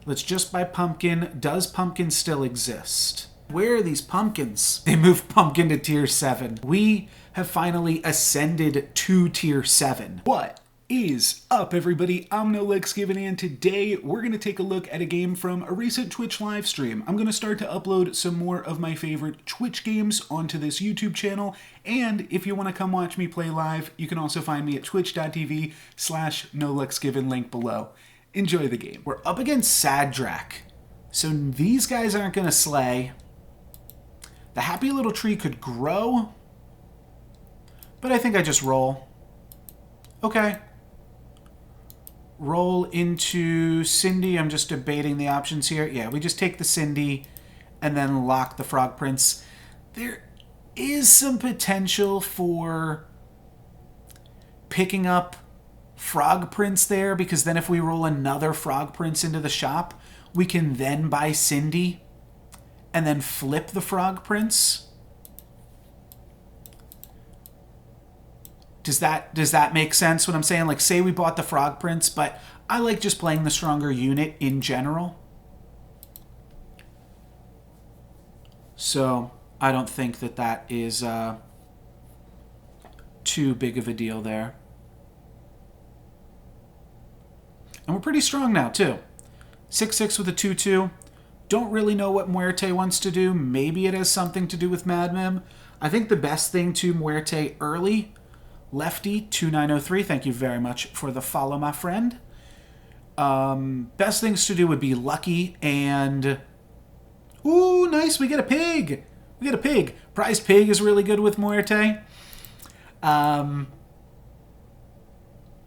Let's just buy pumpkin. Does pumpkin still exist? Where are these pumpkins? They moved pumpkin to tier 7. We have finally ascended to tier 7. What is up, everybody? I'm NoLucksGiven, and today we're going to take a look at a game from a recent Twitch live stream. I'm going to start to upload some more of my favorite Twitch games onto this YouTube channel, and if you want to come watch me play live, you can also find me at twitch.tv/NoLucksGiven, link below. Enjoy the game. We're up against Sadrak, so these guys aren't going to slay. The happy little tree could grow, but I think I just roll. Okay. Roll into Cindy. I'm just debating the options here. Yeah, we just take the Cindy and then lock the Frog Prince. There is some potential for picking up Frog Prince there, because then if we roll another Frog Prince into the shop, we can then buy Cindy and then flip the Frog Prince. Does that make sense what I'm saying? Like, say we bought the Frog Prince, but I like just playing the stronger unit in general. So I don't think that is too big of a deal there. And we're pretty strong now, too. 6/6 with a 2/2. Don't really know what Muerte wants to do. Maybe it has something to do with Mad Mim. I think the best thing to Muerte early, Lefty 2903, thank you very much for the follow, my friend. Best things to do would be Lucky and... Ooh, nice, we get a pig! We get a pig. Prize pig is really good with Muerte.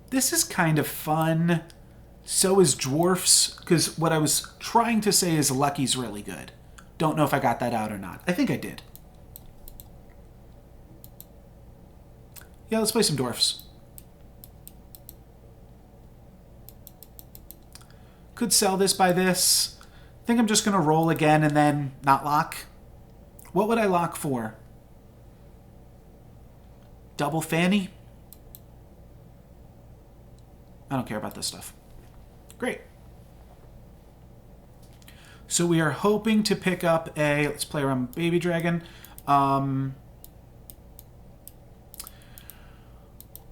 This is kind of fun. So is Dwarfs, because what I was trying to say is Lucky's really good. Don't know if I got that out or not. I think I did. Yeah, let's play some Dwarfs. Could sell this by this. I think I'm just going to roll again and then not lock. What would I lock for? Double Fanny? I don't care about this stuff. Great. So we are hoping to pick up a... Let's play around Baby Dragon.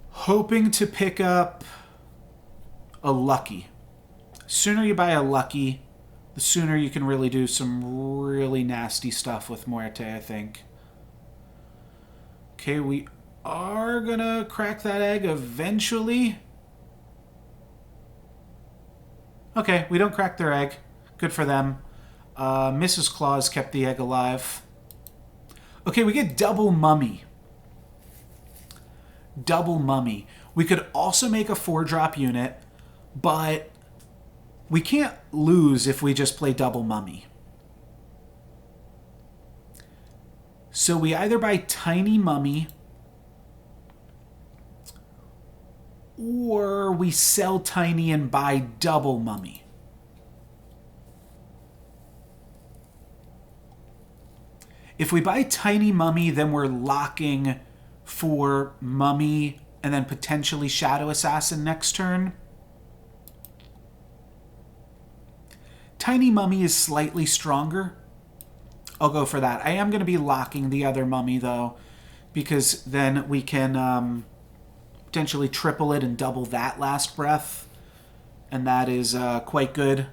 Hoping to pick up a Lucky. Sooner you buy a Lucky, the sooner you can really do some really nasty stuff with Muerte, I think. Okay, we are gonna crack that egg eventually. Okay, we don't crack their egg. Good for them. Mrs. Claus kept the egg alive. Okay, we get double Mummy. Double Mummy. We could also make a 4-drop unit, but we can't lose if we just play double Mummy. So we either buy Tiny Mummy or we sell Tiny and buy double Mummy. If we buy Tiny Mummy, then we're locking for Mummy and then potentially Shadow Assassin next turn. Tiny Mummy is slightly stronger. I'll go for that. I am going to be locking the other Mummy, though, because then we can potentially triple it and double that last breath, and that is quite good.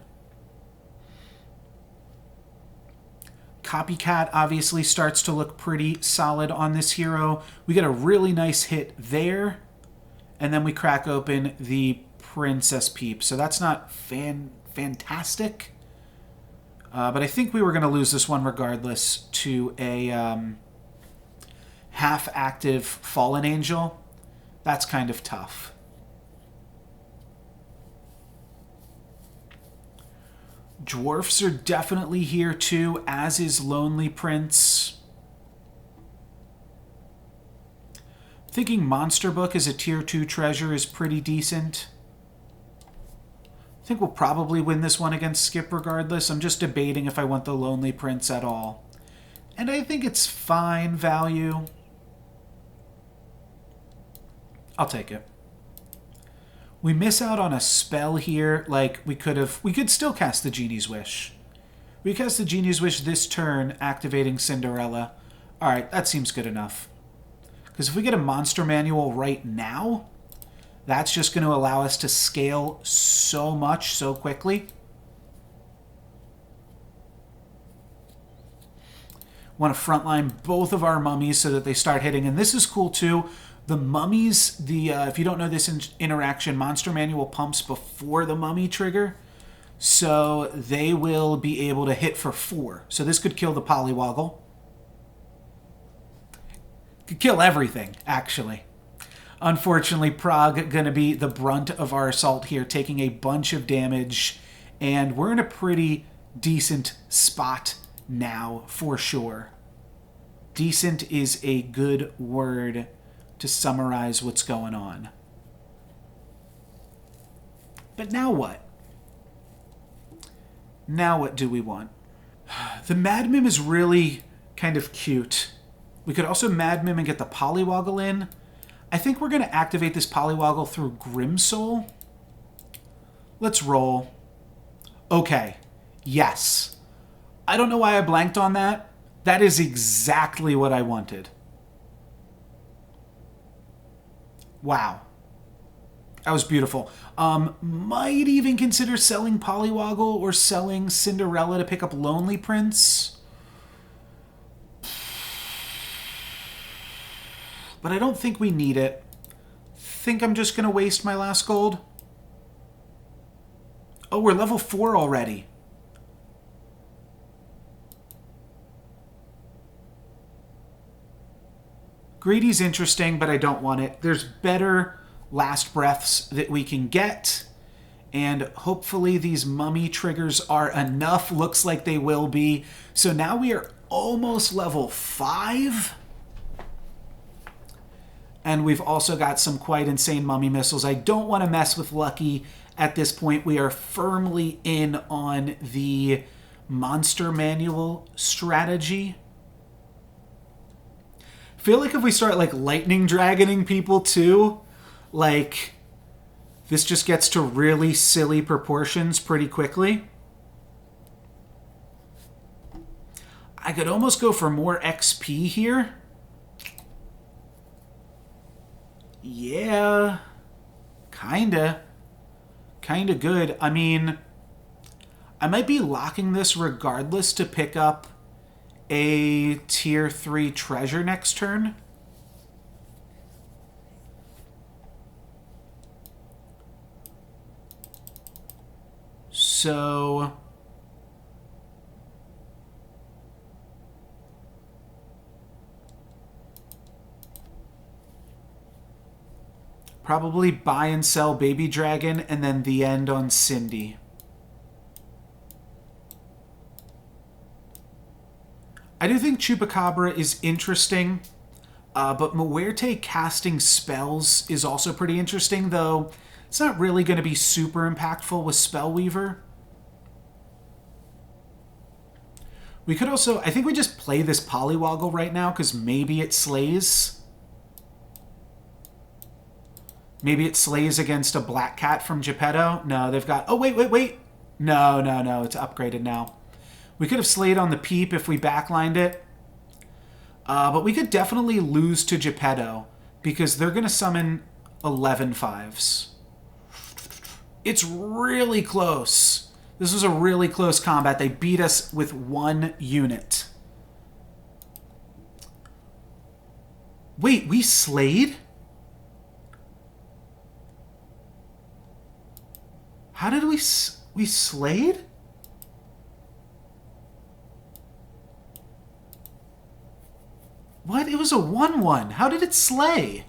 Copycat obviously starts to look pretty solid on this hero. We get a really nice hit there, and then we crack open the Princess Peep. So that's not fantastic, but I think we were going to lose this one regardless to a half-active Fallen Angel. That's kind of tough. Dwarfs are definitely here too, as is Lonely Prince. Thinking Monster Book as a tier 2 treasure is pretty decent. I think we'll probably win this one against Skip regardless. I'm just debating if I want the Lonely Prince at all. And I think it's fine value. I'll take it. We miss out on a spell here. Like, we could still cast the Genie's Wish. We cast the Genie's Wish this turn, activating Cinderella. Alright, that seems good enough. Because if we get a monster manual right now, that's just going to allow us to scale so much so quickly. Want to frontline both of our mummies so that they start hitting. And this is cool too. The mummies, if you don't know this interaction, monster manual pumps before the mummy trigger. So they will be able to hit for 4. So this could kill the Polywoggle. Could kill everything, actually. Unfortunately, Prague going to be the brunt of our assault here, taking a bunch of damage. And we're in a pretty decent spot now, for sure. Decent is a good word to summarize what's going on. But now what? Now what do we want? The Mad Mim is really kind of cute. We could also Mad Mim and get the Polywoggle in. I think we're going to activate this Polywoggle through Grimsoul. Let's roll. Okay. Yes. I don't know why I blanked on that. That is exactly what I wanted. Wow. That was beautiful. Might even consider selling Polywoggle or selling Cinderella to pick up Lonely Prince. But I don't think we need it. Think I'm just going to waste my last gold? Oh, we're level 4 already. Greedy's interesting, but I don't want it. There's better last breaths that we can get. And hopefully these mummy triggers are enough. Looks like they will be. So now we are almost level 5. And we've also got some quite insane mummy missiles. I don't want to mess with Lucky at this point. We are firmly in on the monster manual strategy. I feel like if we start like lightning dragoning people too, like this just gets to really silly proportions pretty quickly. I could almost go for more XP here. Yeah, kinda good. I mean, I might be locking this regardless to pick up a tier 3 treasure next turn. So probably buy and sell Baby Dragon and then the end on Cindy. I do think Chupacabra is interesting, but Muerte casting spells is also pretty interesting, though it's not really going to be super impactful with Spellweaver. We could also, I think we just play this Polywoggle right now, because maybe it slays. Maybe it slays against a Black Cat from Geppetto. No, they've got... Oh, wait. No. It's upgraded now. We could have slayed on the Peep if we backlined it. But we could definitely lose to Geppetto, because they're going to summon 11 5s. It's really close. This was a really close combat. They beat us with 1 unit. Wait, we slayed? How did we slayed? What? It was a 1-1. How did it slay?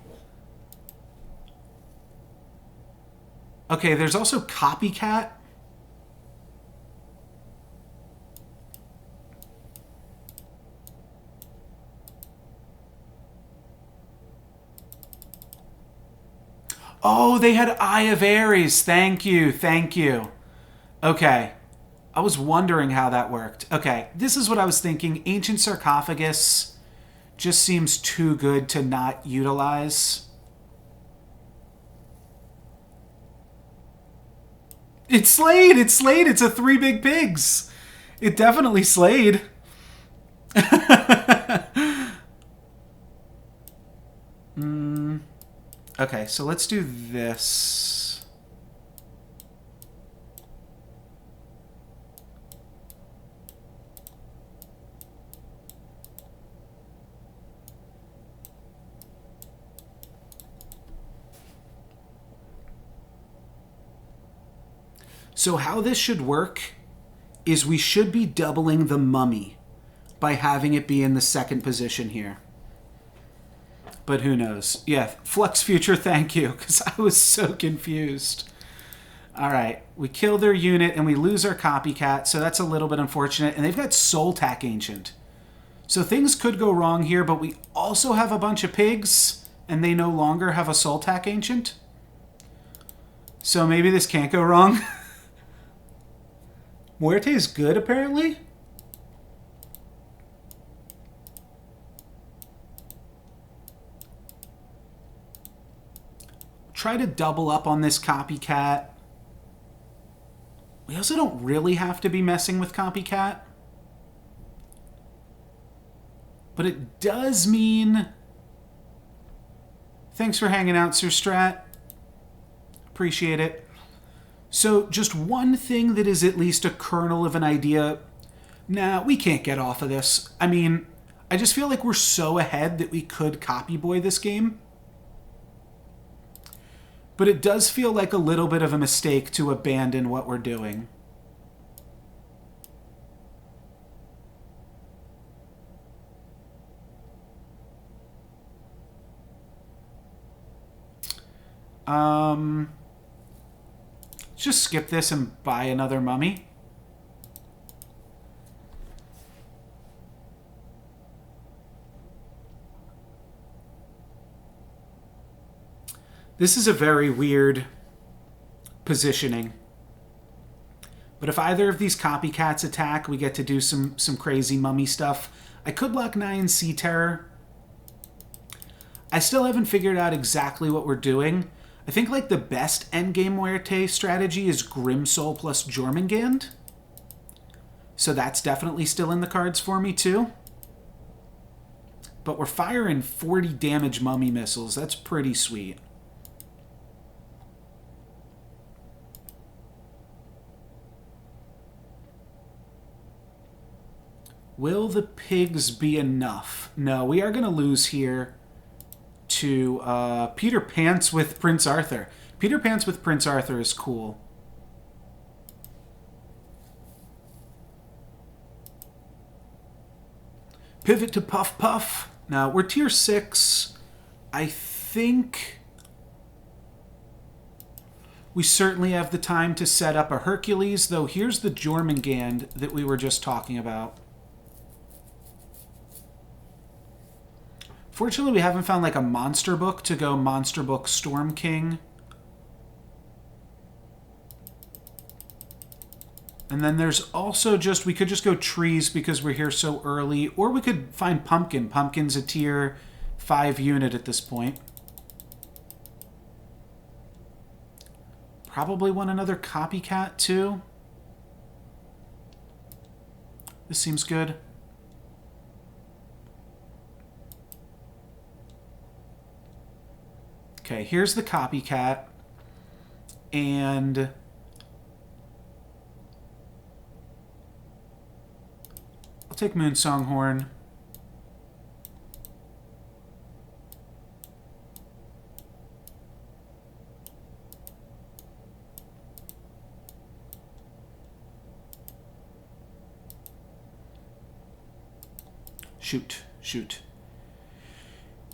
Okay, there's also Copycat. Oh, they had Eye of Ares. Thank you. Okay. I was wondering how that worked. Okay, this is what I was thinking. Ancient Sarcophagus just seems too good to not utilize. It slayed! It slayed! It's a 3 big pigs! It definitely slayed. Okay, so let's do this. So how this should work is we should be doubling the mummy by having it be in the second position here. But who knows? Yeah, Flux Future, thank you, because I was so confused. All right, we kill their unit and we lose our copycat, so that's a little bit unfortunate. And they've got Soul Tack Ancient. So things could go wrong here, but we also have a bunch of pigs, and they no longer have a Soul Tack Ancient. So maybe this can't go wrong. Muerte is good, apparently. Try to double up on this copycat. We also don't really have to be messing with copycat. But it does mean... Thanks for hanging out, Sir Strat. Appreciate it. So just one thing that is at least a kernel of an idea. Nah, we can't get off of this. I mean, I just feel like we're so ahead that we could copy boy this game. But it does feel like a little bit of a mistake to abandon what we're doing. Just skip this and buy another mummy. This is a very weird positioning. But if either of these copycats attack, we get to do some crazy mummy stuff. I could block 9 Sea Terror. I still haven't figured out exactly what we're doing. I think like the best endgame Muerte strategy is Grimsoul plus Jormungand. So that's definitely still in the cards for me too. But we're firing 40 damage mummy missiles. That's pretty sweet. Will the pigs be enough? No, we are going to lose here to Peter Pants with Prince Arthur. Peter Pants with Prince Arthur is cool. Pivot to Puff Puff. Now, we're tier 6. I think we certainly have the time to set up a Hercules, though here's the Jormungand that we were just talking about. Fortunately, we haven't found like a monster book to go Monster Book Storm King. And then there's also just, we could just go trees because we're here so early, or we could find Pumpkin. Pumpkin's a tier 5 unit at this point. Probably want another copycat too. This seems good. Okay, here's the copycat, and I'll take Moonsong Horn. Shoot.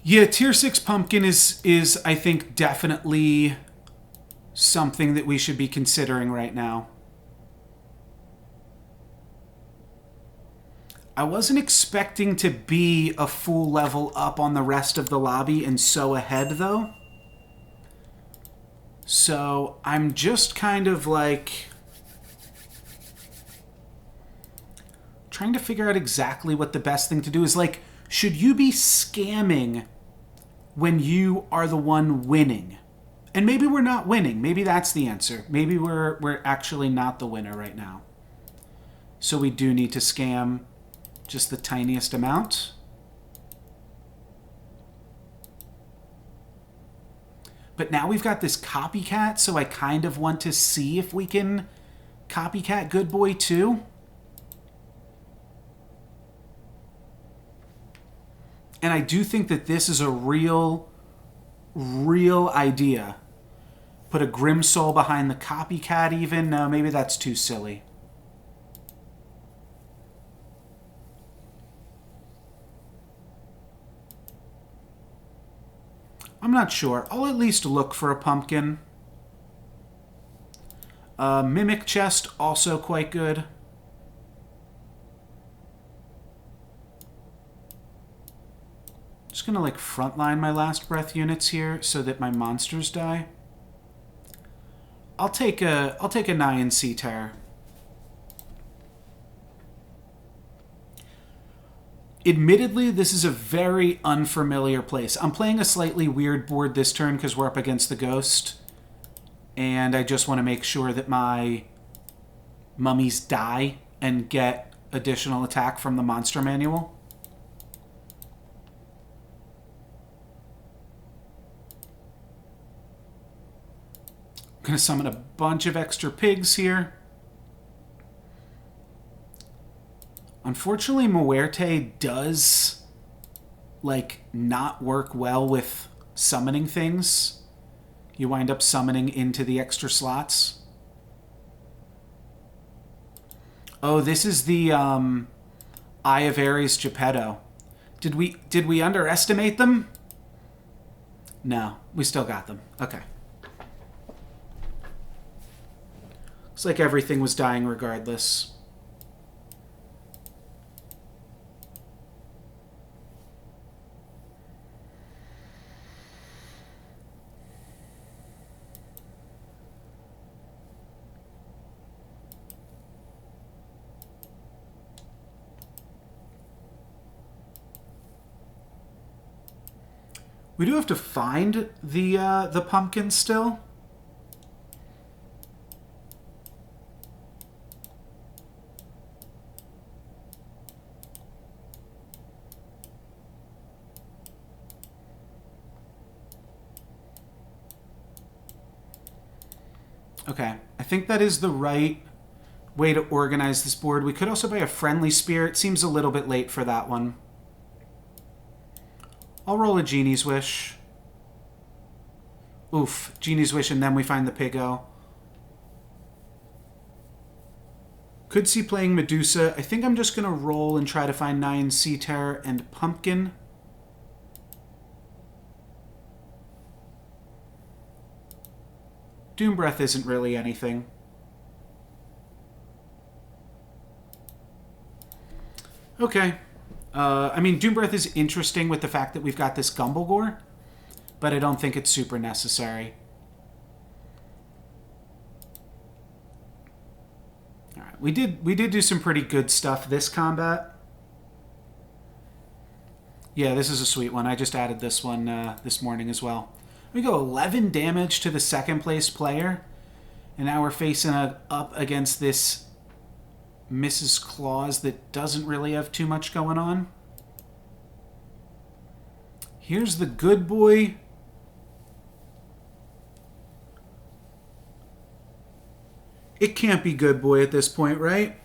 Yeah, tier 6 Pumpkin is I think definitely something that we should be considering right now. I wasn't expecting to be a full level up on the rest of the lobby and so ahead though. So I'm just kind of like trying to figure out exactly what the best thing to do is. Like, should you be scamming when you are the one winning? And maybe we're not winning. Maybe that's the answer. Maybe we're actually not the winner right now. So we do need to scam just the tiniest amount. But now we've got this copycat, so I kind of want to see if we can copycat Good Boy too. And I do think that this is a real idea. Put a Grim Soul behind the copycat even. No, maybe that's too silly. I'm not sure. I'll at least look for a pumpkin. Mimic Chest, also quite good. Just gonna like frontline my last breath units here so that my monsters die. I'll take a Nyan Sea Terror. Admittedly, this is a very unfamiliar place. I'm playing a slightly weird board this turn because we're up against the Ghost. And I just want to make sure that my mummies die and get additional attack from the monster manual. I'm going to summon a bunch of extra pigs here. Unfortunately, Muerte does, like, not work well with summoning things. You wind up summoning into the extra slots. Oh, this is the Eye of Ares Geppetto. Did we underestimate them? No, we still got them. Okay. Looks like everything was dying regardless. We do have to find the pumpkin still. Okay, I think that is the right way to organize this board. We could also buy a Friendly Spirit. Seems a little bit late for that one. I'll roll a Genie's Wish. Oof, Genie's Wish, and then we find the Piggo. Could see playing Medusa. I think I'm just going to roll and try to find Nyan Sea Terror and Pumpkin. Doom Breath isn't really anything. Okay. I mean, Doom Breath is interesting with the fact that we've got this Gumblegore, but I don't think it's super necessary. All right, we did do some pretty good stuff this combat. Yeah, this is a sweet one. I just added this one this morning as well. We go 11 damage to the second place player, and now we're facing up against this Mrs. Claus that doesn't really have too much going on. Here's the Good Boy. It can't be Good Boy at this point, right?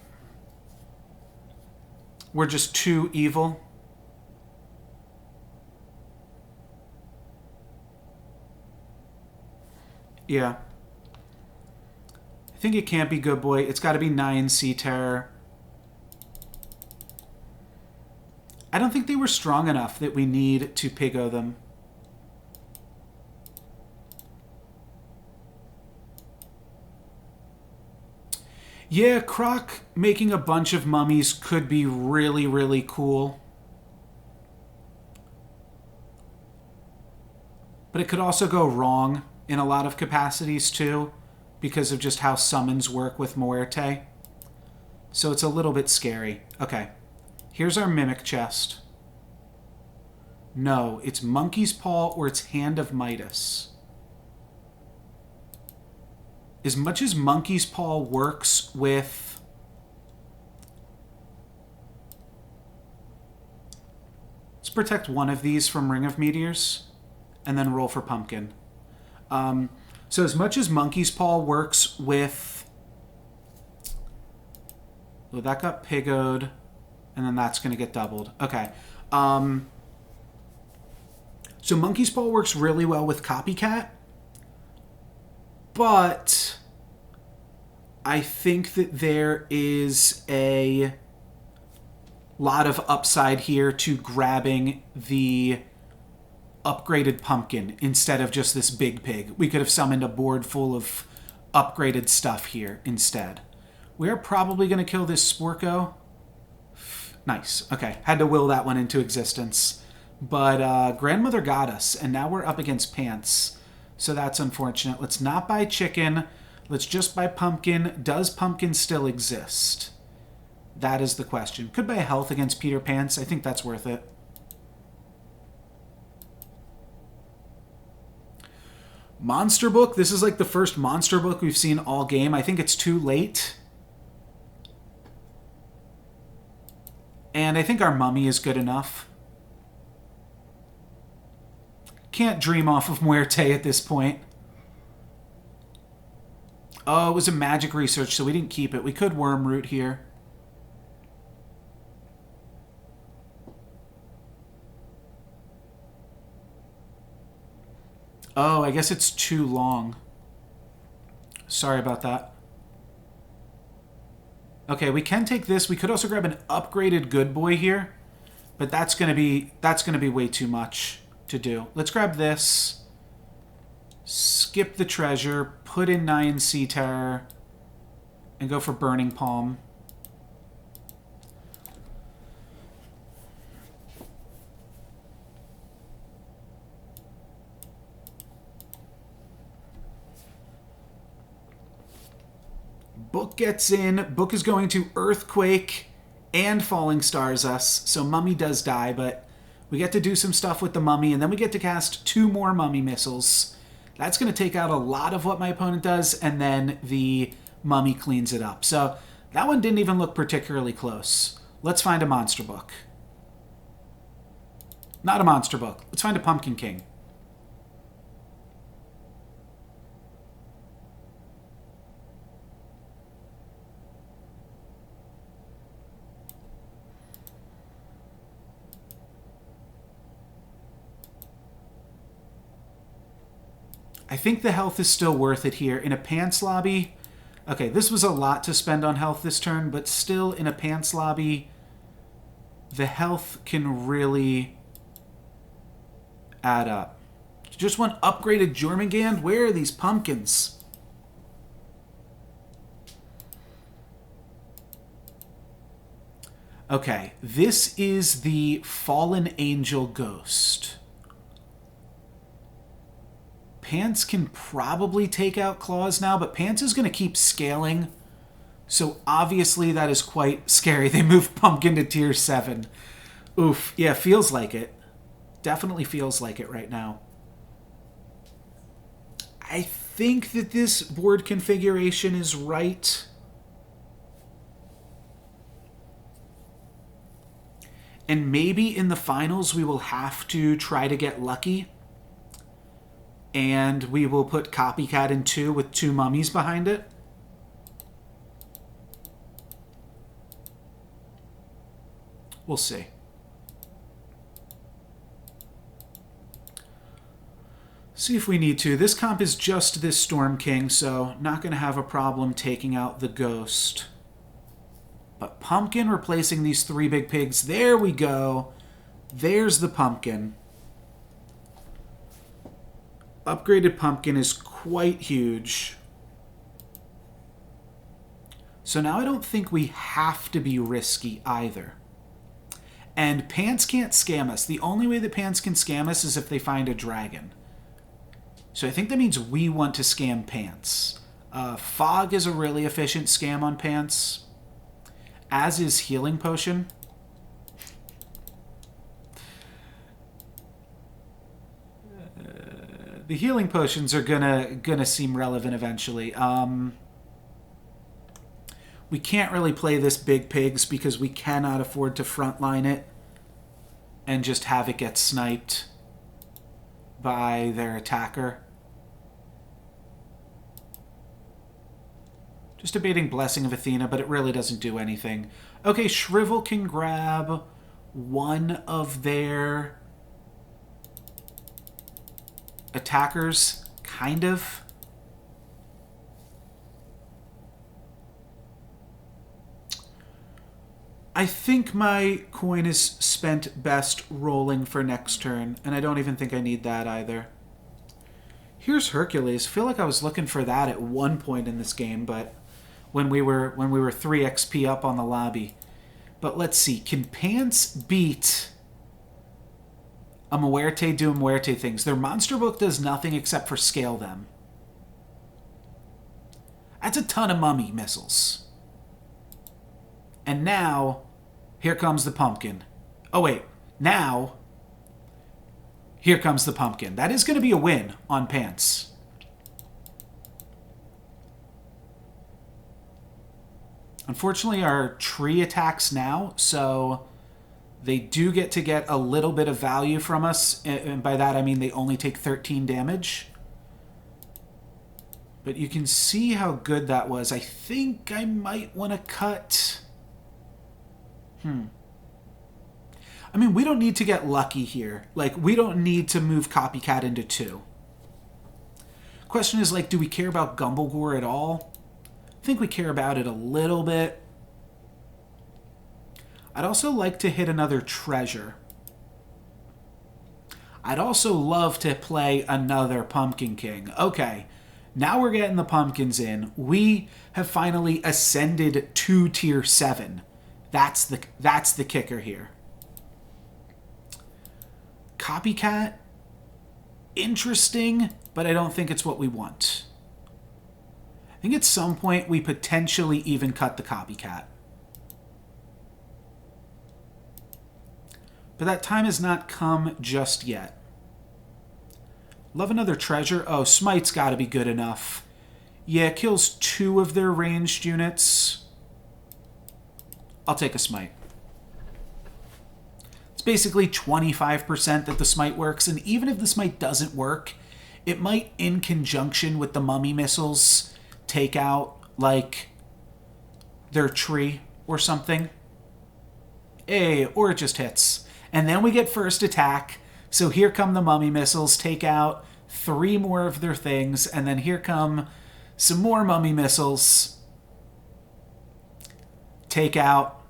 We're just too evil. Yeah. I think it can't be Good Boy. It's got to be Nyan Sea Terror. I don't think they were strong enough that we need to Piggo them. Yeah, Croc making a bunch of mummies could be really, really cool. But it could also go wrong in a lot of capacities too, because of just how summons work with Muerte. So it's a little bit scary. Okay, here's our Mimic Chest. No, it's Monkey's Paw or it's Hand of Midas. as much as Monkey's Paw works with... Let's protect one of these from Ring of Meteors, and then roll for Pumpkin. So as much as Monkey's Paw works with... Oh, that got Piggoed, and then that's going to get doubled. Okay. So Monkey's Paw works really well with Copycat, but I think that there is a lot of upside here to grabbing the upgraded Pumpkin instead of just this big pig. We could have summoned a board full of upgraded stuff here instead. We're probably going to kill this Sporko. Nice. Okay, had to will that one into existence. But Grandmother got us, and now we're up against Pants. So that's unfortunate. Let's not buy chicken. Let's just buy pumpkin. Does pumpkin still exist? That is the question. Could buy health against Peter Pants. I think that's worth it. Monster book. This is like the first monster book we've seen all game. I think it's too late. And I think our mummy is good enough. Can't dream off of Muerte at this point. Oh, it was a magic research, so we didn't keep it. We could Wormroot here. Oh, I guess it's too long. Sorry about that. Okay, we can take this. We could also grab an upgraded Good Boy here, but that's gonna be way too much to do. Let's grab this. Skip the treasure. Put in Nyan Sea Terror, and go for Burning Palm. Book gets in. Book is going to Earthquake and Falling Stars us. So Mummy does die, but we get to do some stuff with the Mummy, and then we get to cast 2 more Mummy missiles. That's going to take out a lot of what my opponent does, and then the Mummy cleans it up. So that one didn't even look particularly close. Let's find a monster book. Not a monster book. Let's find a Pumpkin King. I think the health is still worth it here. In a Pants lobby... Okay, this was a lot to spend on health this turn, but still in a Pants lobby, the health can really add up. Just one upgraded Jormungand? Where are these pumpkins? Okay, this is the Fallen Angel Ghost. Pants can probably take out Claws now, but Pants is going to keep scaling. So obviously that is quite scary. They moved Pumpkin to tier 7. Oof. Yeah, feels like it. Definitely feels like it right now. I think that this board configuration is right. And maybe in the finals we will have to try to get lucky. And we will put Copycat in 2 with 2 mummies behind it. We'll see. See if we need to. This comp is just this Storm King, so not going to have a problem taking out the Ghost. But Pumpkin replacing these 3 big pigs. There we go. There's the Pumpkin. Upgraded Pumpkin is quite huge. So now I don't think we have to be risky either. And Pants can't scam us. The only way that Pants can scam us is if they find a dragon. So I think that means we want to scam Pants. Fog is a really efficient scam on Pants, as is Healing Potion. The healing potions are gonna seem relevant eventually. We can't really play this big pigs because we cannot afford to frontline it and just have it get sniped by their attacker. Just debating Blessing of Athena, but it really doesn't do anything. Okay, Shrivel can grab one of their attackers, kind of. I think my coin is spent best rolling for next turn, and I don't even think I need that either. Here's Hercules. I feel like I was looking for that at one point in this game, but when we were 3 XP up on the lobby. But let's see. Can Pants beat a Muerte do Muerte things? Their monster book does nothing except for scale them. That's a ton of mummy missiles. And now, here comes the pumpkin. Oh, wait. Now, here comes the pumpkin. That is going to be a win on Pants. Unfortunately, our tree attacks now, so they do get to get a little bit of value from us. And by that, I mean they only take 13 damage. But you can see how good that was. I think I might want to cut... I mean, we don't need to get lucky here. Like, we don't need to move Copycat into 2. Question is, like, do we care about Gumblegore at all? I think we care about it a little bit. I'd also like to hit another treasure. I'd also love to play another Pumpkin King. Okay, now we're getting the pumpkins in. We have finally ascended to tier 7. That's the kicker here. Copycat, interesting, but I don't think it's what we want. I think at some point we potentially even cut the Copycat. But that time has not come just yet. Love another treasure. Oh, Smite's got to be good enough. Yeah, it kills 2 of their ranged units. I'll take a Smite. It's basically 25% that the Smite works, and even if the Smite doesn't work, it might, in conjunction with the mummy missiles, take out, like, their tree or something. Hey, or it just hits. And then we get first attack, so here come the mummy missiles, take out 3 more of their things, and then here come some more mummy missiles, take out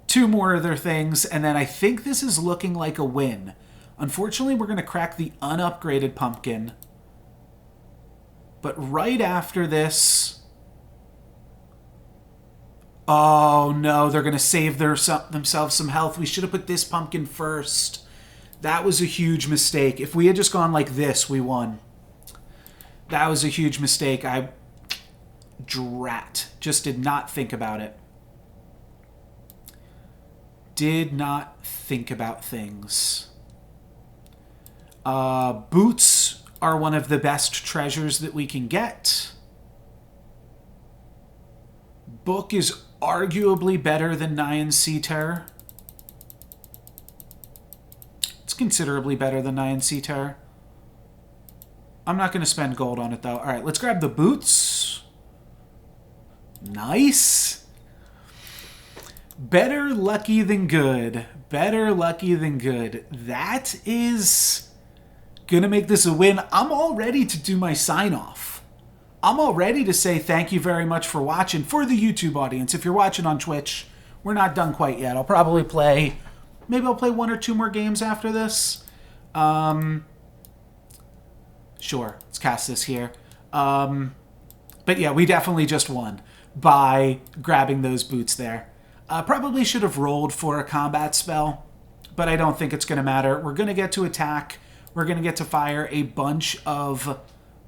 2 more of their things, and then I think this is looking like a win. Unfortunately, we're going to crack the unupgraded pumpkin. But right after this... Oh, no, they're going to save themselves some health. We should have put this pumpkin first. That was a huge mistake. If we had just gone like this, we won. That was a huge mistake. Drat. Just did not think about it. Did not think about things. Boots are one of the best treasures that we can get. Book is arguably better than Nyan Sea Terror. It's considerably better than Nyan Sea Terror. I'm not going to spend gold on it, though. All right, let's grab the boots. Nice. Better lucky than good. Better lucky than good. That is going to make this a win. I'm all ready to do my sign-off. I'm all ready to say thank you very much for watching. For the YouTube audience, if you're watching on Twitch, we're not done quite yet. I'll probably play... Maybe I'll play 1 or 2 more games after this. Sure, let's cast this here. But yeah, we definitely just won by grabbing those boots there. Probably should have rolled for a combat spell, but I don't think it's going to matter. We're going to get to attack. We're going to get to fire a bunch of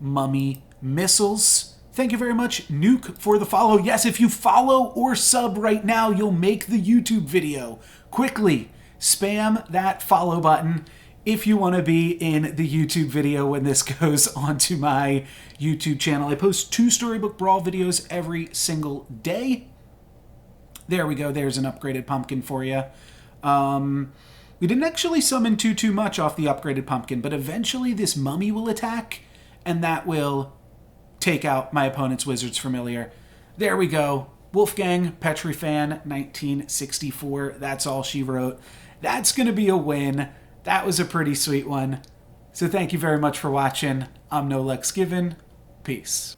mummy missiles. Thank you very much, Nuke, for the follow. Yes, if you follow or sub right now, you'll make the YouTube video. Quickly, spam that follow button. if you want to be in the YouTube video when this goes onto my YouTube channel. I post 2 Storybook Brawl videos every single day. There we go. There's an upgraded pumpkin for you. We didn't actually summon too much off the upgraded pumpkin, but eventually this mummy will attack, and that will take out my opponent's Wizard's Familiar. There we go. Wolfgang Petrifan, 1964. That's all she wrote. That's going to be a win. That was a pretty sweet one. So thank you very much for watching. I'm NoLucksGiven. Peace.